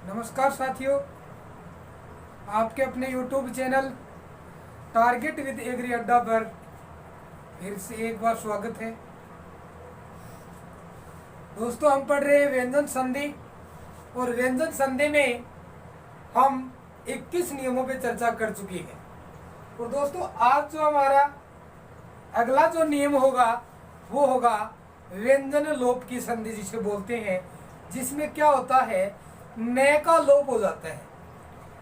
नमस्कार साथियों, आपके अपने YouTube channel target with agri Adda पर फिर से एक बार स्वागत है। दोस्तों, हम पढ़ रहे हैं व्यंजन संधि और व्यंजन संधि में हम 21 नियमों पे चर्चा कर चुके हैं। और दोस्तों, आज जो हमारा अगला जो नियम होगा वो होगा व्यंजन लोप की संधि जिसे बोलते हैं, जिसमें क्या होता है न का लोप हो जाता है।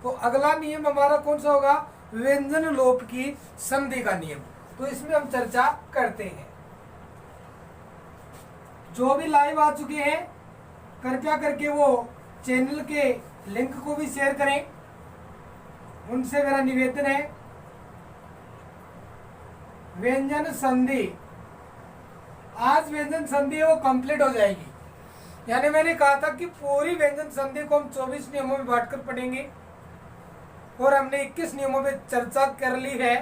तो अगला नियम हमारा कौन सा होगा? व्यंजन लोप की संधि का नियम। तो इसमें हम चर्चा करते हैं। जो भी लाइव आ चुके हैं कृपया करके वो चैनल के लिंक को भी शेयर करें, उनसे मेरा निवेदन है। व्यंजन संधि, आज व्यंजन संधि वो कंप्लीट हो जाएगी। यानी मैंने कहा था कि पूरी व्यंजन संधि को हम 24 नियमों में बांटकर पढ़ेंगे और हमने 21 नियमों में चर्चा कर ली है।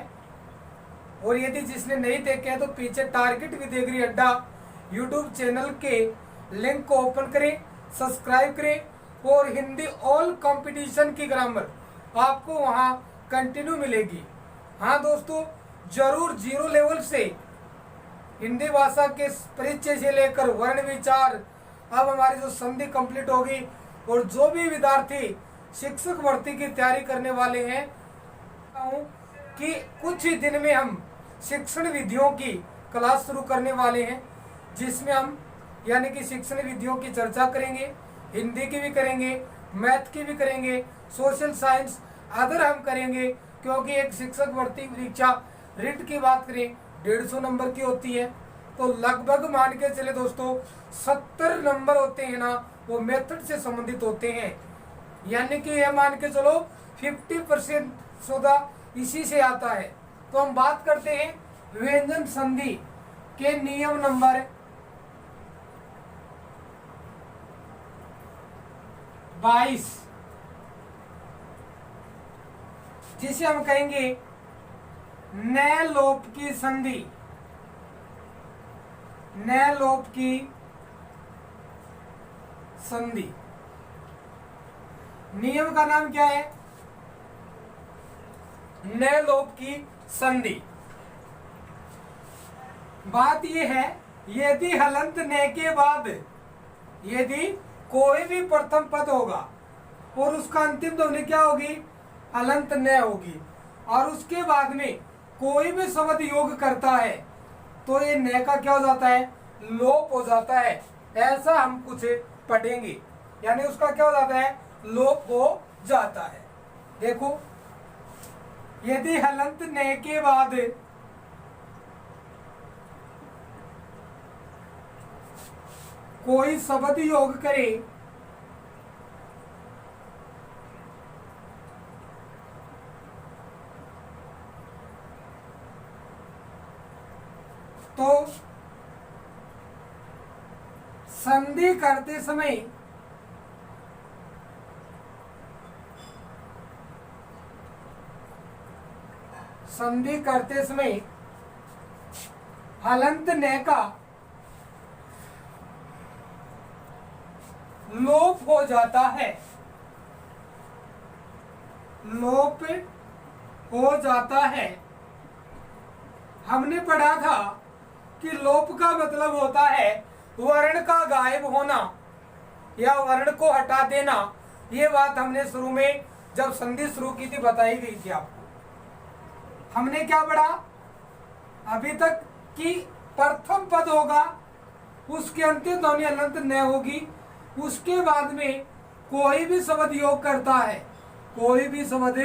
और यदि जिसने नहीं देखे हैं तो पीछे टारगेट विद एग्री अड्डा यूट्यूब चैनल के लिंक को ओपन करें, सब्सक्राइब करें और हिंदी ऑल कंपटीशन की ग्रामर आपको वहां कंटिन्यू मिलेगी। हाँ दोस्तों, जरूर जीरो लेवल से हिंदी भाषा के परिचय से लेकर वर्ण विचार, अब हमारी जो संधि कंप्लीट होगी और जो भी विद्यार्थी शिक्षक भर्ती की तैयारी करने वाले हैं कि कुछ ही दिन में हम शिक्षण विधियों की क्लास शुरू करने वाले हैं, जिसमें हम यानी कि शिक्षण विधियों की चर्चा करेंगे। हिंदी की भी करेंगे, मैथ की भी करेंगे, सोशल साइंस अदर हम करेंगे। क्योंकि एक शिक्षक भर्ती परीक्षा रिट की बात करें 150 नंबर की होती है, तो लगभग मान के चले दोस्तों 70 नंबर होते हैं ना, वो मेथड से संबंधित होते हैं। यानी कि यह मान के चलो 50% सौदा इसी से आता है। तो हम बात करते हैं व्यंजन संधि के नियम नंबर 22, जिसे हम कहेंगे न लोप की संधि। न लोप की संधि नियम का नाम क्या है? न लोप की संधि। बात यह है, यदि हलंत न के बाद यदि कोई भी प्रथम पद होगा और उसका अंतिम ध्वनि क्या होगी? हलंत न होगी, और उसके बाद में कोई भी शब्द योग करता है तो ये न का क्या हो जाता है? लोप हो जाता है। ऐसा हम कुछ पढ़ेंगे, यानी उसका क्या हो जाता है? लोप हो जाता है। देखो, यदि हलंत न के बाद कोई शब्द योग करे तो संधि करते समय हलंत न का लोप हो जाता है। लोप हो जाता है। हमने पढ़ा था कि लोप का मतलब होता है वर्ण का गायब होना या वर्ण को हटा देना। ये बात हमने शुरू में जब संधि शुरू की थी बताई गई थी आपको। हमने क्या पढ़ा अभी तक कि प्रथम पद होगा, उसके अंतिम ध्वनि हलंत न होगी, उसके बाद में कोई भी शब्द योग करता है, कोई भी शब्द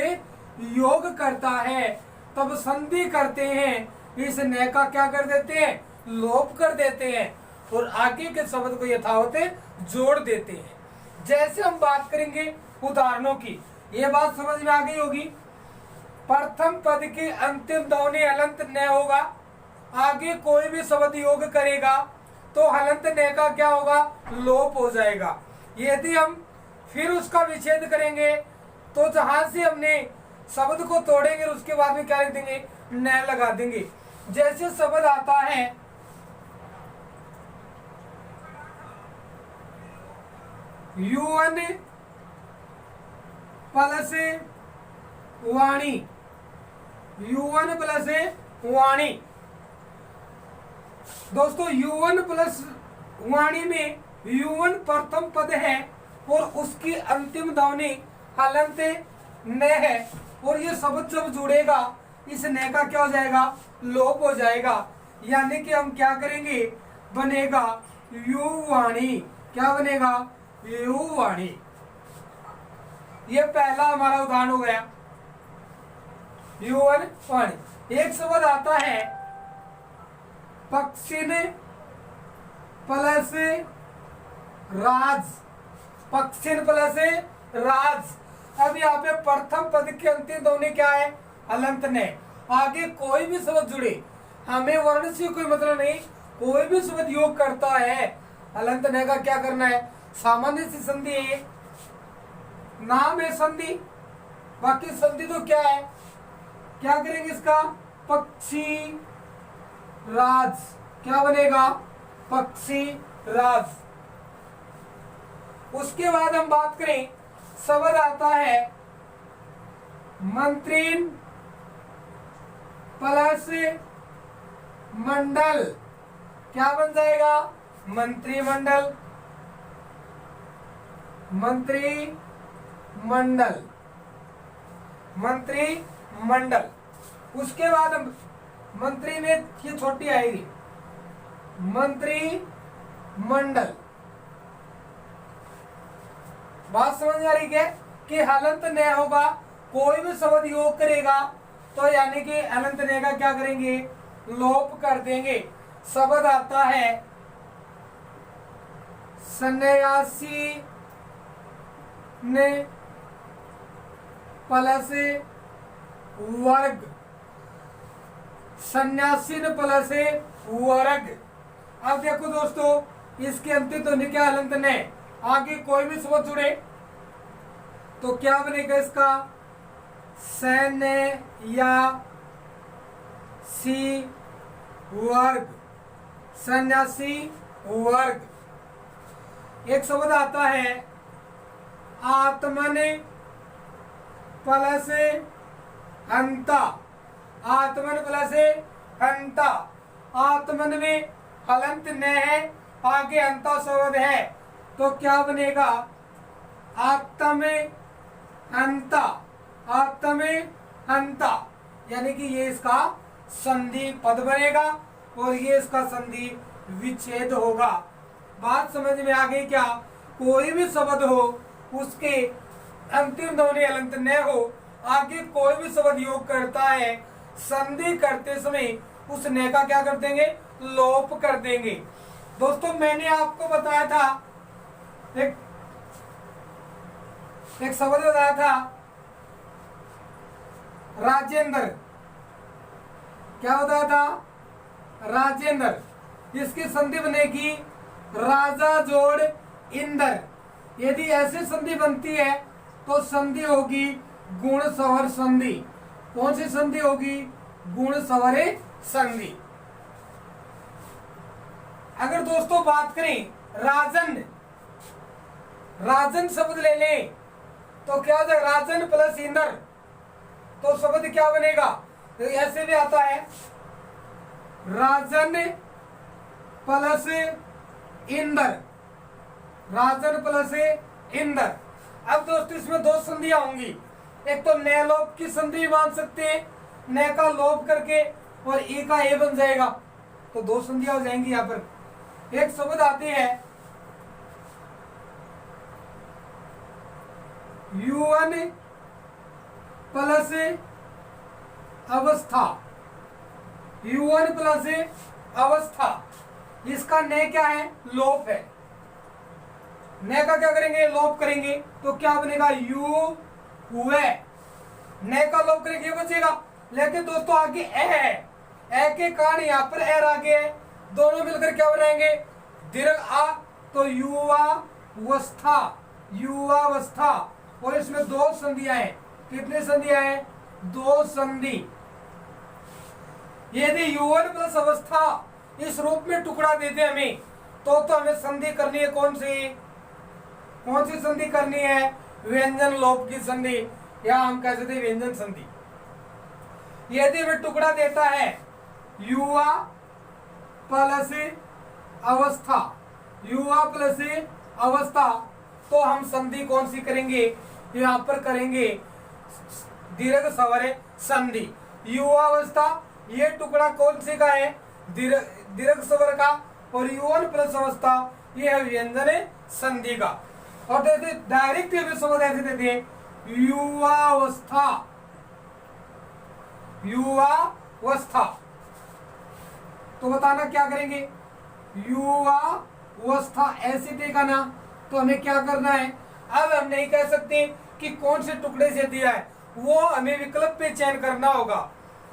योग करता है, तब संधि करते हैं। इस न का क्या कर देते हैं? लोप कर देते हैं और आगे के शब्द को यथावत जोड़ देते हैं। जैसे हम बात करेंगे उदाहरणों की, ये बात समझ में आ गई होगी। प्रथम पद के अंतिम ध्वनि हलंत न होगा, आगे कोई भी शब्द योग करेगा तो हलंत न का क्या होगा? लोप हो जाएगा। यदि हम फिर उसका विच्छेद करेंगे तो जहां से हमने शब्द को तोड़ेंगे उसके बाद में क्या लिख देंगे? न लगा देंगे। जैसे शब्द आता है युवन प्लस वाणी, U1 प्लस वाणी। दोस्तों U1 प्लस वाणी में U1 प्रथम पद है और उसकी अंतिम ध्वनि हलंत न है, और ये शब्द जब जुड़ेगा इस न का क्या हो जाएगा, लोप हो जाएगा। यानी कि हम क्या करेंगे, बनेगा यू वाणी। क्या बनेगा, यू वाणी। ये पहला हमारा उदाहरण हो गया, U1 वाणी। एक शब्द आता है पक्षिन प्लस राज, पक्षिन प्लस राज। अब यहाँ पे प्रथम पद के अंतिम ध्वनि क्या है, हलंत ने। आगे कोई भी शब्द जुड़े, हमें वर्ण से कोई मतलब नहीं, कोई भी शब्द योग करता है हलंत ने का क्या करना है, सामान्य सी संधि है, नाम है संधि। बाकी संधि तो क्या है, क्या करेंगे इसका, पक्षी राज। क्या बनेगा, पक्षी राज। उसके बाद हम बात करें, शब्द आता है मंत्रीन प्लस मंडल। क्या बन जाएगा, मंत्रिमंडल, मंत्रिमंडल, मंत्रिमंडल। उसके बाद हम मंत्री में ये छोटी आएगी, मंत्रिमंडल। बात समझ आ रही है कि हलंत न होगा, कोई भी शब्द योग करेगा तो यानी कि हलंत न का क्या करेंगे, लोप कर देंगे। शब्द आता है सन्यासी ने प्लस वर्ग, सन्यासी ने प्लस वर्ग। अब देखो दोस्तों, इसके अंतिम ध्वनि क्या, हलंत ने। आगे कोई भी शब्द जुड़े तो क्या बनेगा इसका, सैन्य या सी वर्ग, सन्यासी वर्ग। एक शब्द आता है आत्मन प्लस हंता, आत्मन प्लस हंता। आत्मन में हलंत न है, आगे हंता शब्द है तो क्या बनेगा, आत्म हंता, आत्म हंता। यानी कि ये इसका संधि पद बनेगा और ये इसका संधि विच्छेद होगा। बात समझ में आ गई क्या, कोई भी शब्द हो उसके अंतिम ध्वनि हलंत न हो, आगे कोई भी शब्द योग करता है, संधि करते समय उस न का क्या कर देंगे, लोप कर देंगे। दोस्तों मैंने आपको बताया था, एक शब्द बताया था राजेंद्र। क्या बताया था, राजेंद्र। इसकी संधि बनेगी राजा जोड़ इंदर। यदि ऐसी संधि बनती है तो संधि होगी गुण सवर संधि। कौन सी संधि होगी, गुण सवर संधि। अगर दोस्तों बात करें राजन, राजन शब्द ले लें तो क्या हो जाएगा, राजन प्लस इंदर, तो शब्द क्या बनेगा, तो ऐसे भी आता है राजन प्लस इंदर, राजन प्लस इंदर। अब दोस्तों इसमें दो संधियां होंगी, एक तो न लोप की संधि मान सकते हैं, न का लोप करके, और ए का ए बन जाएगा, तो दो संधियां हो जाएंगी। यहाँ पर एक शब्द आती है U1 प्लस अवस्था, U1 प्लस अवस्था। इसका न क्या है, लोप है। न का क्या करेंगे, लोप करेंगे तो क्या बनेगा, यू हुए। न का लोप करेंगे ये बचेगा, लेकिन दोस्तों आगे ए है, ए के कारण यहाँ पर एर आगे है, दोनों मिलकर क्या बनाएंगे, दीर्घ आ, तो युवावस्था, युवावस्था। और इसमें दो संधियां हैं, कितनी संधियां हैं, दो संधि। यदि U1 प्लस अवस्था इस रूप में टुकड़ा देते हमें तो हमें संधि करनी है, कौन सी संधि करनी है, व्यंजन लोप की संधि, या हम कह सकते हैं व्यंजन संधि। यदि वह टुकड़ा देता है युवा प्लस अवस्था, युवा प्लस अवस्था, तो हम संधि कौन सी करेंगे, यहाँ पर करेंगे दीर्घ स्वर संधि। युवावस्था, ये टुकड़ा कौन से का है, दीर्घ स्वर का, और युवन प्लस अवस्था ये है व्यंजन संधि का। और देते डायरेक्ट शब्द ऐसे देते युवावस्था, युवावस्था। तो बताना क्या करेंगे, युवावस्था ऐसे देगा ना, तो हमें क्या करना है। अब हम नहीं कह सकते कि कौन से टुकड़े से दिया है, वो हमें विकल्प पे चयन करना होगा।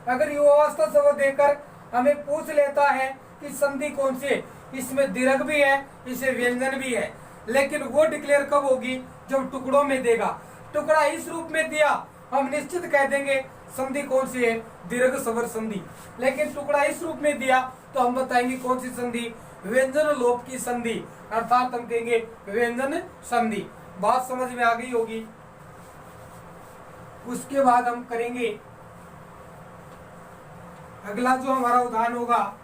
अगर युवावस्था शब्द देकर हमें पूछ लेता है कि संधि कौन सी है, इसमें दीर्घ भी है, इसमें व्यंजन भी है, लेकिन वो डिक्लेयर कब होगी, जब टुकड़ों में देगा। टुकड़ा इस रूप में दिया, हम निश्चित कह देंगे संधि कौन सी है, दीर्घ स्वर संधि। लेकिन टुकड़ा इस रूप में दिया तो हम बताएंगे कौन सी संधि, व्यंजन लोप की संधि, अर्थात हम कहेंगे व्यंजन संधि। बात समझ में आ गई होगी। उसके बाद हम करेंगे अगला जो हमारा उदाहरण होगा,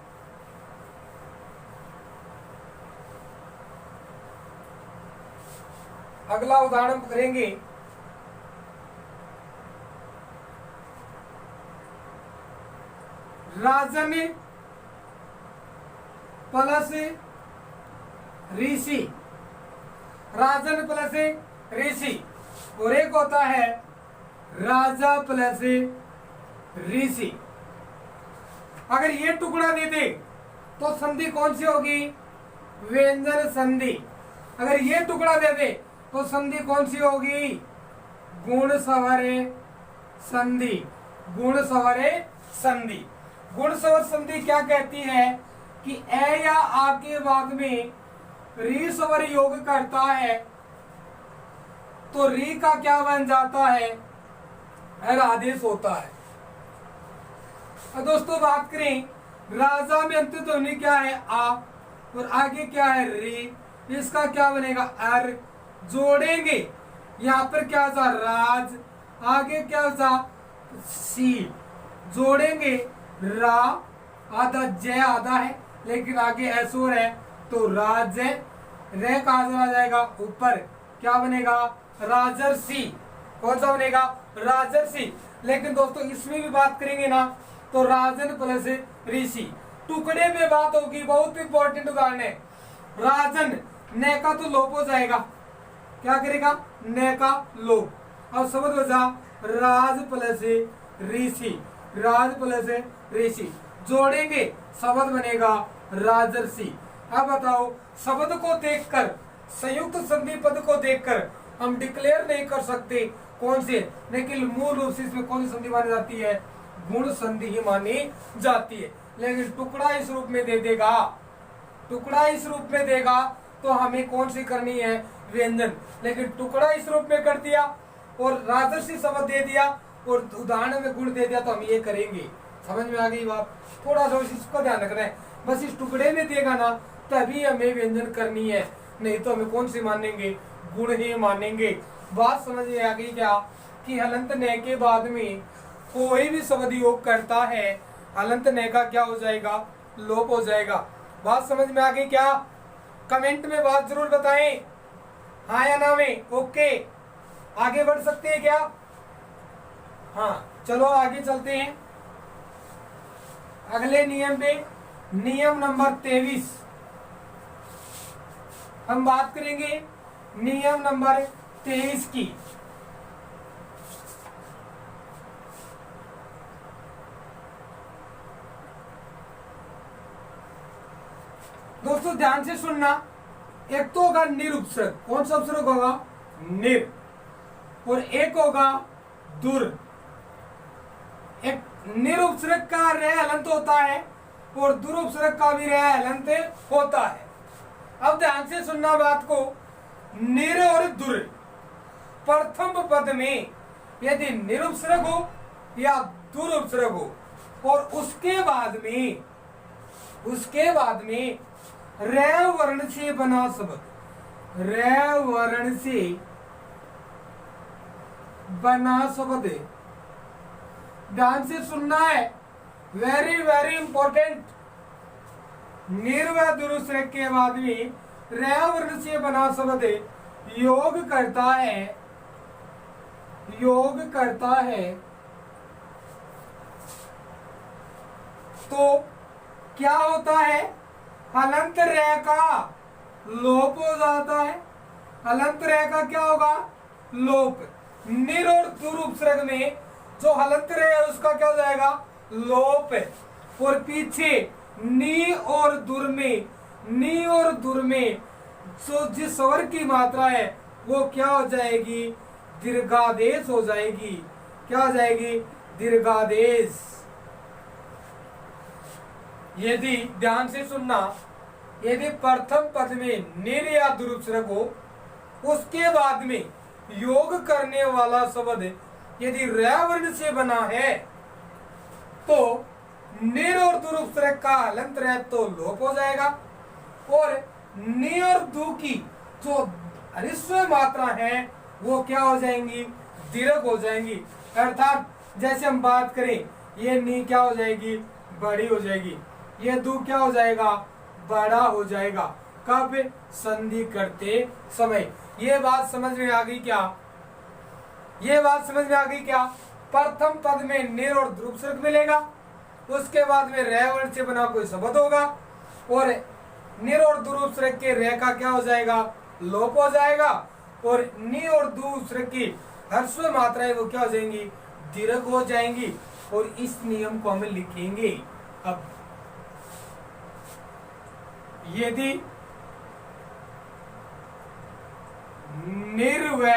अगला उदाहरण हम करेंगे राजन प्लस ऋषि, राजन प्लस ऋषि, और एक होता है राजा प्लस ऋषि। अगर ये टुकड़ा दे दे तो संधि कौन सी होगी, व्यंजन संधि। अगर ये टुकड़ा दे दे तो संधि कौन सी होगी, गुण सवरे संधि, गुण सवरे संधि। गुण सवर संधि क्या कहती है कि ए या आ के बाद में री स्वर योग करता है तो री का क्या बन जाता है, हर आदेश होता है। दोस्तों बात करें, राजा में अंत ध्वनि क्या है, आ, और आगे क्या है री, इसका क्या बनेगा अर, जोड़ेंगे यहाँ पर क्या था राज, आगे क्या था सी, जोड़ेंगे रा, आधा जय आधा है लेकिन आगे ऐसोर है तो राज, रे का आ जाएगा ऊपर, क्या बनेगा राजर्षि। कौन सा बनेगा, राजर्षि। लेकिन दोस्तों इसमें भी बात करेंगे ना तो राजन प्लस ऋषि। टुकड़े में बात होगी, बहुत इंपॉर्टेंट उदाहरण है। राजन, ने का तो लोप हो जाएगा, क्या करेगा ने का लोप। अब शब्द बचा राज प्लस ऋषि, राज प्लस ऋषि, जोड़ेंगे शब्द बनेगा राजर्षि। अब बताओ शब्द को देखकर, संयुक्त संधि पद को देखकर हम डिक्लेयर नहीं कर सकते कौन से, लेकिन मूल रूप से इसमें कौन सी संधि मानी जाती है, गुण संधि ही मानी जाती है। लेकिन टुकड़ा इस रूप में दे देगा, टुकड़ा इस रूप में देगा तो हमें कौन सी करनी है, व्यंजन। लेकिन टुकड़ा इस रूप में कर दिया और राजर्षि शब्द दे दिया और उदाहरण में गुण दे दिया तो हम ये करेंगे। समझ में आ गई बात, थोड़ा सा इसको ध्यान रखना है। बस इस टुकड़े में देगा ना तभी हमें व्यंजन करनी है, नहीं तो हमें कौन सी मानेंगे, गुण ही मानेंगे। बात समझ में आ गई क्या, कि हलंत ने के बाद में कोई भी शब्द योग करता है, हलंत ने का क्या हो जाएगा, लोप हो जाएगा। बात समझ में आ गई क्या, कमेंट में बात जरूर बताएं, हाँ या ना में। ओके, आगे बढ़ सकते हैं क्या, हाँ चलो आगे चलते हैं अगले नियम पे। नियम नंबर 23 हम बात करेंगे, नियम नंबर 23 की। दोस्तों ध्यान से सुनना, एक तो होगा निरुपसर्ग, कौन सा उपसर्ग होगा, निर, और एक होगा दुर। एक निरुपसर्ग का रे हलंत होता है और दुरुपसर्ग का भी रे हलंत होता है। अब ध्यान से सुनना बात को, निर और दुर प्रथम पद में यदि निरुपसर्ग हो या दुरुपसर्ग हो और उसके बाद में रे वर्ण से बना शब्द, रे वर्ण से बना शब्द। ध्यान से सुनना है, वेरी वेरी इंपॉर्टेंट। निर व दुरुस्तर के बाद में र वर्ण से बना शब्द योग करता है, योग करता है, तो क्या होता है? हलंत रह का लोप हो जाता है। हलंत रह का क्या होगा? लोप। निर और दुर उपसर्ग में जो हलंत रह है उसका क्या हो जाएगा? लोप। और पीछे नी और दुर में, नी और दुर में जो जिस स्वर की मात्रा है वो क्या हो जाएगी? दीर्घादेश हो जाएगी। क्या हो जाएगी? दीर्घादेश। यदि ध्यान से सुनना, यदि प्रथम पद में निर या दुरुपसर्ग हो, उसके बाद में योग करने वाला शब्द यदि र वर्ण से बना है तो निर और दुरुपसर्ग का हलंत रह तो लोप हो जाएगा, और नि और दु की जो ह्रस्व मात्रा है वो क्या हो जाएंगी? दीर्घ हो जाएंगी। अर्थात जैसे हम बात करें, ये नी क्या हो जाएगी? बड़ी हो जाएगी। ये दु क्या हो जाएगा? बड़ा हो जाएगा। कब? संधि करते समय। ये बात समझ में आ गई क्या? ये बात समझ में आ गई क्या? प्रथम पद में निर और दुरुपसर्ग मिलेगा, उसके बाद में र वर्ण से बना कोई शब्द होगा, और निर और दुरुपसर्ग के र का क्या हो जाएगा? लोप हो जाएगा, और नि और दुरुपसर्ग की ह्रस्व मात्राएं वो क्या हो जाएंगी? दीर्घ हो जाएंगी। और इस नियम को हम लिखेंगे। अब यदि निर व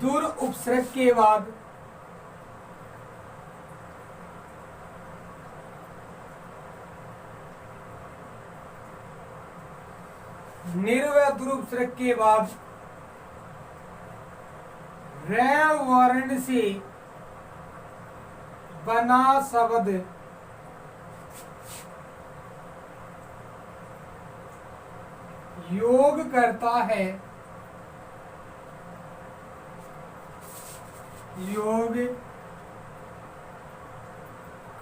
दुर उपसर्ग के बाद निर व दुर उपसर्ग के बाद र वर्ण से बना शब्द योग करता है, योग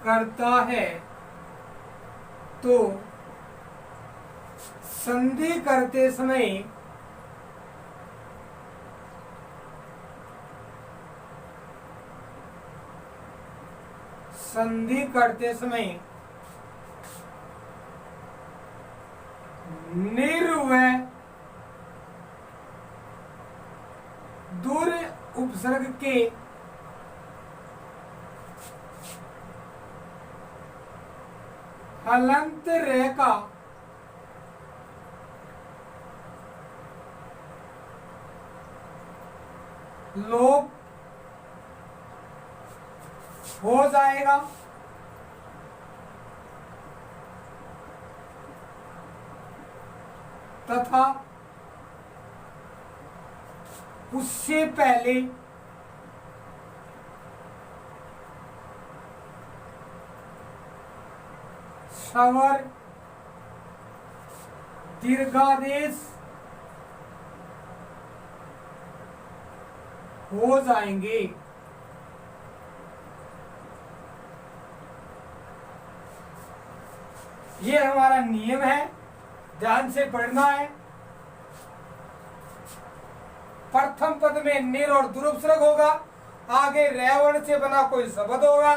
करता है, तो संधि करते समय संधि करते समय निर व दुर उपसर्ग के हलंत र का लोप हो जाएगा, तथा उससे पहले स्वर दीर्घादेश हो जाएंगे। ये हमारा नियम है, ध्यान से पढ़ना है। प्रथम पद में निर और दुरुपसर्ग होगा, आगे र वर्ण से बना कोई शब्द होगा।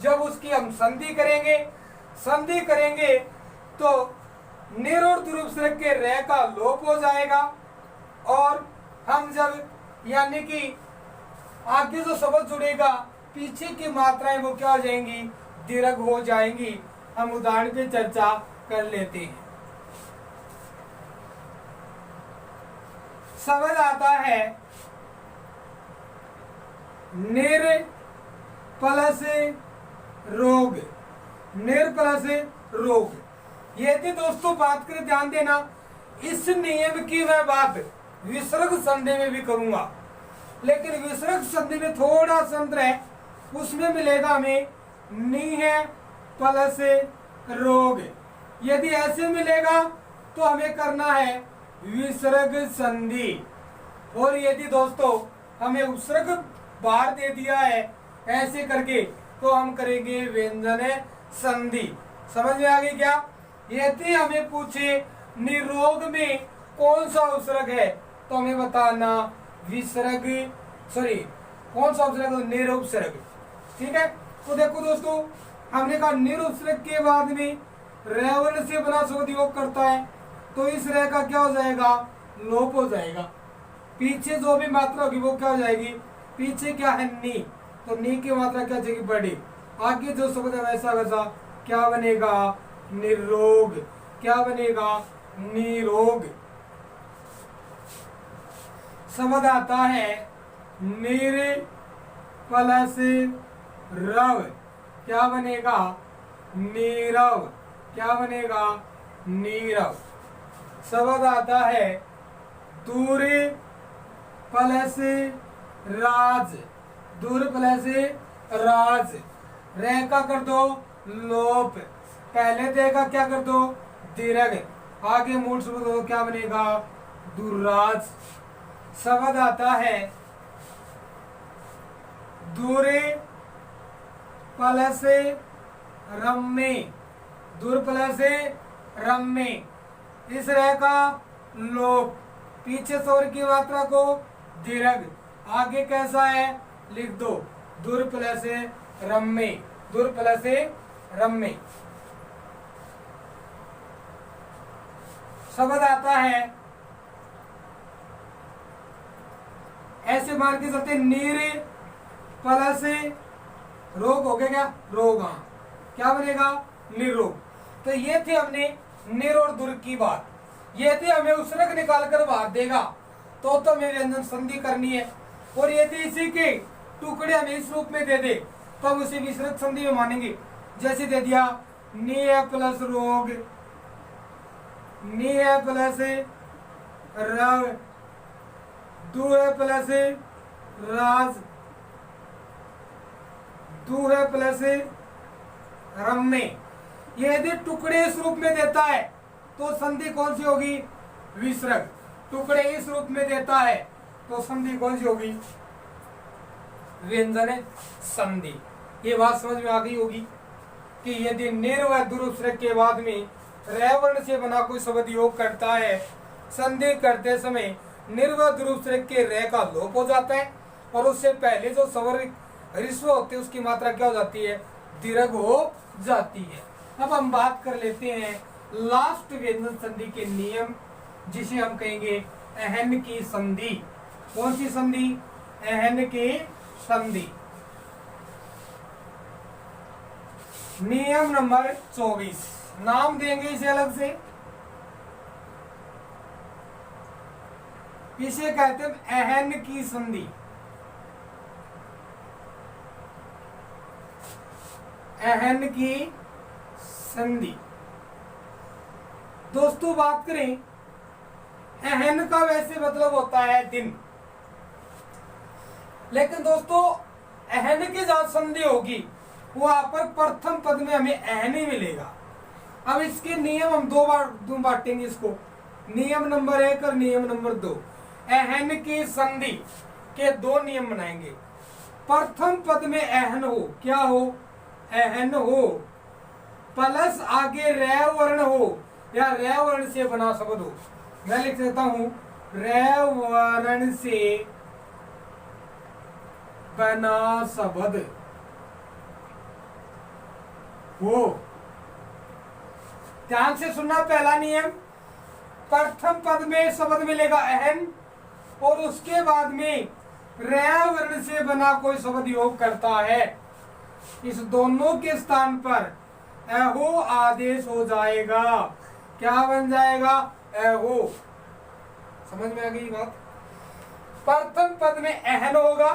जब उसकी हम संधि करेंगे, संधि करेंगे तो निर और दुरुपसर्ग के र का लोप हो जाएगा, और हम जब यानी कि आगे जो शब्द जुड़ेगा पीछे की मात्राएं वो क्या हो जाएंगी? दीर्घ हो जाएंगी। हम उदाहरण पे चर्चा कर लेते हैं। शब्द आता है निर प्लस रोग, निर प्लस रोग। यदि दोस्तों बात करें, ध्यान देना, इस नियम की मैं बात विसर्ग संधि में भी करूंगा, लेकिन विसर्ग संधि में थोड़ा सा अंतर है। उसमें मिलेगा हमें नि है प्लस रोग। यदि ऐसे मिलेगा तो हमें करना है विसर्ग संधि। और यदि दोस्तों हमें उपसर्ग बाहर दे दिया है ऐसे करके, तो हम करेंगे व्यंजन संधि। समझ में आ गई क्या? यदि हमें पूछे निरोग में कौन सा उपसर्ग है, तो हमें बताना विसर्ग, सॉरी कौन सा उपसर्ग? निरुपसर्ग। ठीक है, तो देखो दोस्तों, हमने कहा निरुपसर्ग के बाद में र वर्ण से बना शब्द योग करता है, तो इस र का क्या हो जाएगा? लोप हो जाएगा। पीछे जो भी मात्रा होगी वो क्या हो जाएगी? पीछे क्या है? नी, तो नी की मात्रा क्या जाएगी? बड़ी। आगे जो शब्द है वैसा वैसा क्या बनेगा? निरोग। क्या बनेगा? निरोग। शब्द आता है निर प्लस रव, क्या बनेगा? नीरव। क्या बनेगा? नीरव। शब्द आता है दूर प्लस राज, दूर प्लस राज। रे का कर दो लोप, पहले दे का क्या कर दो? दीर्घ। आगे मूल शब्द हो क्या बनेगा? दुर्राज। शब्द आता है दूरे प्लस रम्मे, दूर प्लस रम्मे। इस रह का लोप, पीछे स्वर की मात्रा को दीर्घ, आगे कैसा है? लिख दो दूर प्लस रम्मे, दूर प्लस रम्मे। शब्द आता है ऐसे मान के चलते नीर प्लस रोग हो गया, क्या? रोग। हाँ, क्या बनेगा? निरोग। तो ये थी हमने निर और दुर की बात। ये थी हमें उसरग निकाल कर बाहर देगा तो हमें व्यंजन संधि करनी है। और यदि इसी के टुकड़े हमें इस रूप में दे दे तो हम उसे विसर्ग संधि में मानेंगे। जैसे दे दिया निय प्लस रोग, निय प्लस रव, दुह प्लस राज, दुह प्लस रम्मे। यदि टुकड़े इस रूप में देता है तो संधि कौन सी होगी? विसर्ग। टुकड़े इस रूप में देता है तो संधि कौन सी होगी? व्यंजन संधि। ये बात समझ में आ गई होगी कि यदि निर व दुरुपसर्ग के बाद में र वर्ण से बना कोई शब्द योग करता है, संधि करते समय निर व दुरुपसर्ग के र का लोप हो जाता है और उससे पहले जो स्वर ह्रस्व होते हैं उसकी मात्रा क्या हो जाती है? दीर्घ हो जाती है। अब हम बात कर लेते हैं लास्ट व्यंजन संधि के नियम, जिसे हम कहेंगे अहन की संधि। कौन सी संधि? अहन की संधि। नियम नंबर 24, नाम देंगे इसे अलग से। इसे कहते हैं अहन की संधि। अहन की संधि। दोस्तों बात करें, अहन का वैसे मतलब होता है दिन, लेकिन दोस्तों अहन की जहां संधि होगी वहां पर प्रथम पद में हमें अहन ही मिलेगा। अब इसके नियम हम दो बांटेंगे इसको, नियम नंबर 1 और नियम नंबर 2। अहन की संधि के दो नियम बनाएंगे। प्रथम पद में अहन हो, क्या हो? अहन हो, प्लस आगे र वर्ण हो या र वर्ण से बना शब्द हो। मैं लिख देता हूं र वर्ण से बना शब्द हो। ध्यान से सुनना, पहला नियम, प्रथम पद में शब्द मिलेगा अहन और उसके बाद में र वर्ण से बना कोई शब्द योग करता है। इस दोनों के स्थान पर अहो आदेश हो जाएगा। क्या बन जाएगा? अहो। समझ में आ गई बात? प्रथम पद में अहन होगा,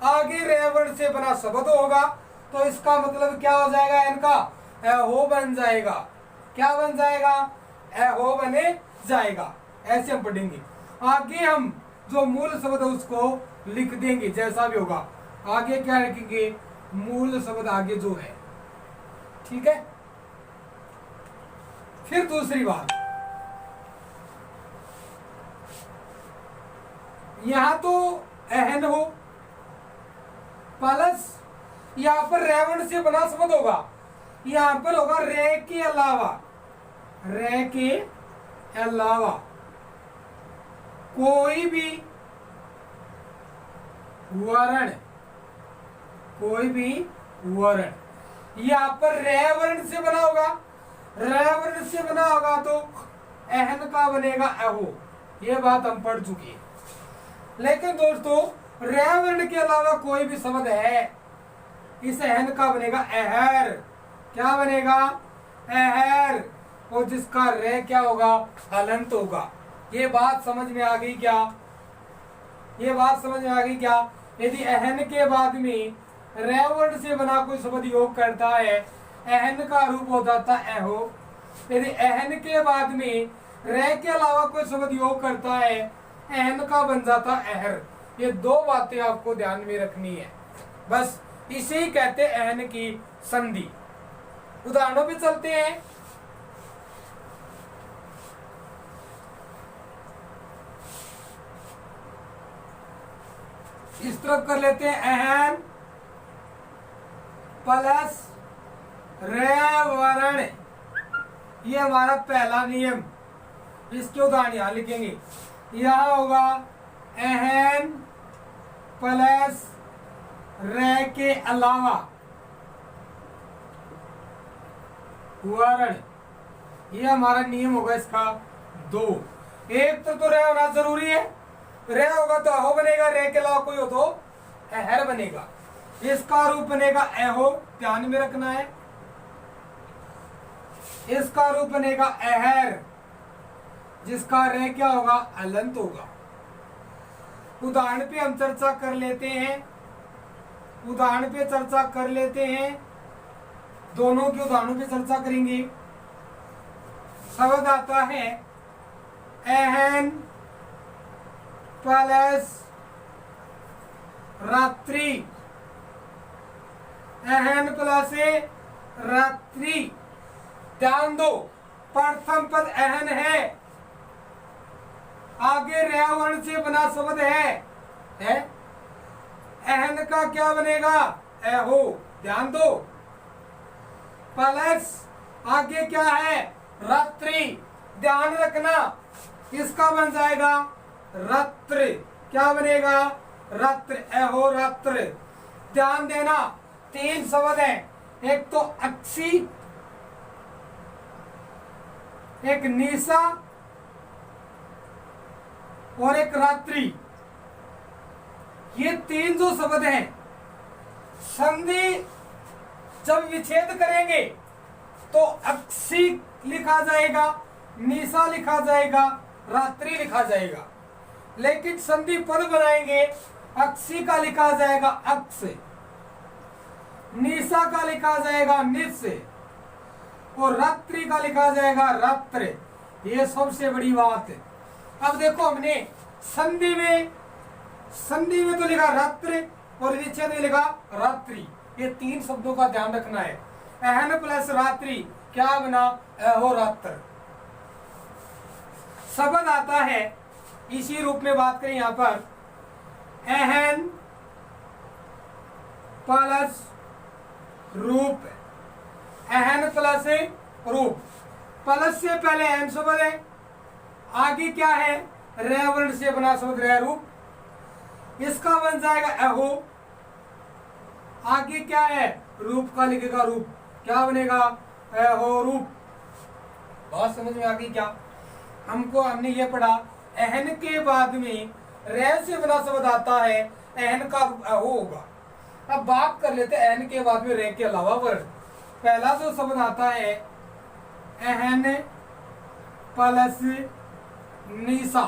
आगे र वर्ण से बना शब्द होगा, तो इसका मतलब क्या हो जाएगा? अहन का अहो बन जाएगा। क्या बन जाएगा? अहो बने जाएगा। ऐसे हम पढ़ेंगे। आगे हम जो मूल शब्द है उसको लिख देंगे, जैसा भी होगा। आगे क्या लिखेंगे? मूल शब्द आगे जो है। ठीक है। फिर दूसरी बात, यहां तो एहन हो प्लस यहां पर रेवण से बना शब्द होगा, यहां पर होगा रे के अलावा, रे के अलावा कोई भी वर्ण, कोई भी वर्ण, यहां पर रे वर्ण से बना होगा, रे वर्ण से बना होगा तो एहन का बनेगा एहो, ये बात हम पढ़ चुके हैं। लेकिन दोस्तों रे वर्ण के अलावा कोई भी शब्द है, इस एहन का बनेगा एहर, क्या बनेगा एहर, और जिसका रे क्या होगा हलंत होगा। ये बात समझ में आ गई क्या, ये बात समझ में आ गई क्या? यदि एहन के बाद में रे वर्ण से बना कोई शब्द योग करता है, एहन का रूप हो जाता एहो। यदि एहन के बाद में रे के अलावा कोई शब्द योग करता है, एहन का बन जाता एहर। ये दो बातें आपको ध्यान में रखनी है, बस इसे ही कहते हैं एहन की संधि। उदाहरणों पे चलते हैं। इस तरफ कर लेते हैं एहन प्लस रे वर्ण, ये हमारा पहला नियम। इसके उदाहरण यहां लिखेंगे, यहां होगा एहन प्लस रे के अलावा वर्ण, ये हमारा नियम होगा इसका दो। एक तो रे होना जरूरी है, रे होगा तो अहो बनेगा, रे के अलावा कोई हो तो एहर बनेगा। इसका रूप बनेगा एहो, ध्यान में रखना है। इसका रूप बनेगा एहर, जिसका रे क्या होगा अलंत होगा। उदाहरण पे हम चर्चा कर लेते हैं, उदाहरण पे चर्चा कर लेते हैं, दोनों के उदाहरणों पे चर्चा करेंगे। शब्द आता है एहन प्लस रात्रि, एहन प्लस रात्रि। ध्यान दो, प्रथम पद एहन है, आगे रे वर्ण से बना शब्द है? एहन का क्या बनेगा एहो, ध्यान दो। प्लस आगे क्या है रात्रि, ध्यान रखना, इसका बन जाएगा रात्र, क्या बनेगा रात्र, एहो रात्र। ध्यान देना, तीन शब्द हैं, एक तो अक्षी, एक निशा और एक रात्रि। ये तीन जो शब्द हैं, संधि जब विच्छेद करेंगे तो अक्षी लिखा जाएगा, निशा लिखा जाएगा, रात्रि लिखा जाएगा। लेकिन संधि पद बनाएंगे, अक्षी का लिखा जाएगा अक्ष, निशा का लिखा जाएगा निश, और रात्रि का लिखा जाएगा रात्र। ये सबसे बड़ी बात है। अब देखो, हमने संधि में तो लिखा रात्र और विच्छेद में लिखा रात्रि, ये तीन शब्दों का ध्यान रखना है। एहन प्लस रात्रि क्या बना एहो रात्र। शब्द आता है इसी रूप में, बात करें यहां पर एहन प्लस रूप, एहन प्लस रूप। प्लस से पहले एहन शब्द है, आगे क्या है रे वर्ण से बना शब्द रे रूप, इसका बन जाएगा एहो। आगे क्या है रूप का लिखेगा रूप, क्या बनेगा एहो रूप। बात समझ में आ गई क्या? हमने ये पढ़ा एहन के बाद में रे से बना शब्द आता है, एहन का रूप एहो होगा। अब बात कर लेते हैं एहन के बाद में रे के अलावा वर्ण। पहला जो शब्द आता है एहन प्लस निशा,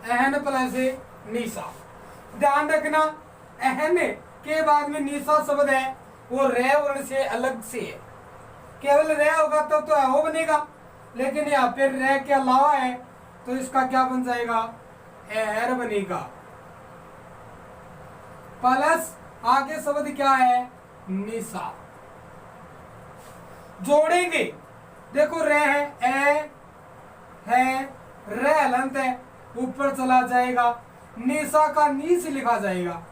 एहन प्लस निशा। ध्यान रखना, एहन के बाद में निशा शब्द है, वो रे वर्ण से अलग से है। केवल रे होगा तो एहो बनेगा, लेकिन यहाँ पे रे के अलावा है तो इसका क्या बन जाएगा एहर बनेगा। प्लस आगे शब्द क्या है निशा, जोड़ेंगे। देखो रे है, ए है, रे हलंत है, ऊपर चला जाएगा, निशा का नीस लिखा जाएगा।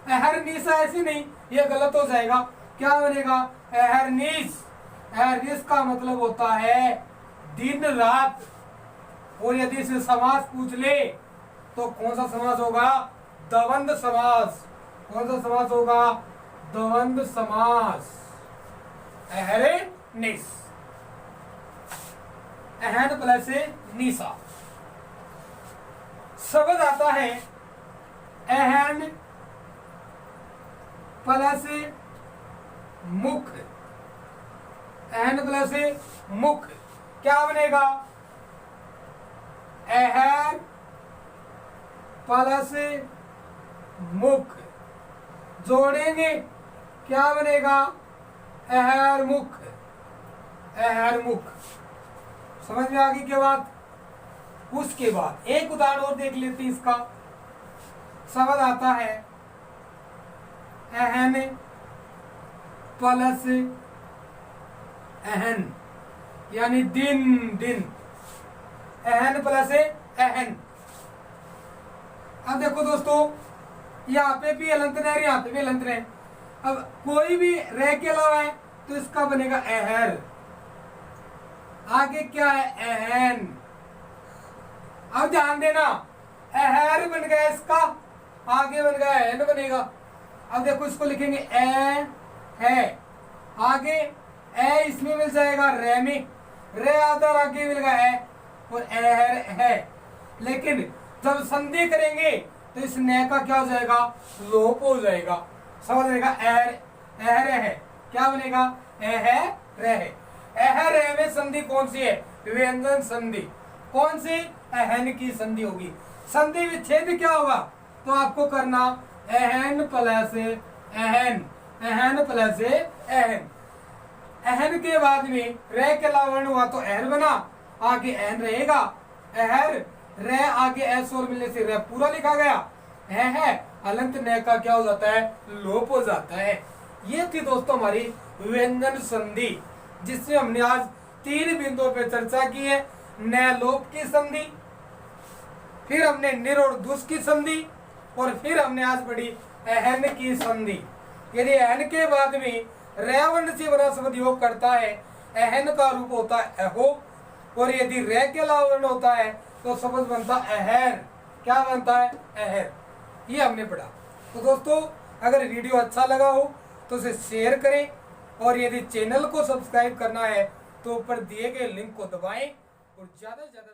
अहरनिश ऐसे नहीं, ये गलत हो जाएगा। क्या बनेगा? अहरनिश। अहरनिश का मतलब होता है दिन रात। और यदि इसे समास पूछ ले तो कौन सा समास होगा? द्वंद्व समास। कौन सा समास होगा? द्वंद्व समास। अहरनिश, अहन प्लस निशा। शब्द आता है अहन प्लस मुख। अहन प्लस मुख क्या बनेगा? अहर प्लस मुख जोड़ेंगे क्या बनेगा? अहर मुख। अहर मुख। समझ में आ गई क्या बात? उसके बाद एक उदाहरण और देख लेते हैं। इसका शब्द आता है अहन प्लस अहन, यानी दिन दिन। अहन प्लस अहन। अब देखो दोस्तों, यहाँ पे भी अलंत है, यहाँ पे भी अलंत है। अब कोई भी रह के अलावा है तो इसका बनेगा अहर। आगे क्या है? अहन। अब ध्यान देना, अहर बन गया इसका, आगे बन गया अहन बनेगा। अब देखो इसको लिखेंगे ए है, आगे ए इसमें मिल जाएगा रे में, रे आधार आगे मिलेगा ए और अहर है। लेकिन जब संधि करेंगे तो इस ने का क्या हो जाएगा? लोप हो जाएगा। समझ लेगा? अहर अहर है क्या बनेगा? अहर है। अहर है में संधि कौन सी है? व्यंजन संधि। कौन सी? अहन की संधि होगी। संधि विच्छेद क्या होगा? तो आपको करना अहन प्लस अहन, अहन प्लस अहन। अहन के बाद में रे के अलावा हुआ तो अहर बना, आगे अहन रहेगा। अहर रे आगे एस और मिलने से रे पूरा लिखा गया है। अलंत न का क्या हो जाता है? लोप हो जाता है। ये थी दोस्तों हमारी व्यंजन संधि, जिसमें हमने आज 3 बिंदुओं पर चर्चा की है। न लोप की संधि, फिर हमने निर और दुस की संधि, और फिर हमने आज पढ़ी अहन की संधि। यदि अहन के बाद में रेवर्ण से बना शब्द योग करता है, अहन का रूप होता है अहो, और यदि रे के अलावा वर्ण होता है तो शब्द बनता अहर। क्या बनता है? अहर। ये हमने पढ़ा। तो दोस्तों, अगर वीडियो अच्छा लगा हो तो उसे शेयर करें, और यदि चैनल को सब्सक्राइब करना है तो ऊपर दिए गए लिंक को दबाएं और ज्यादा से ज्यादा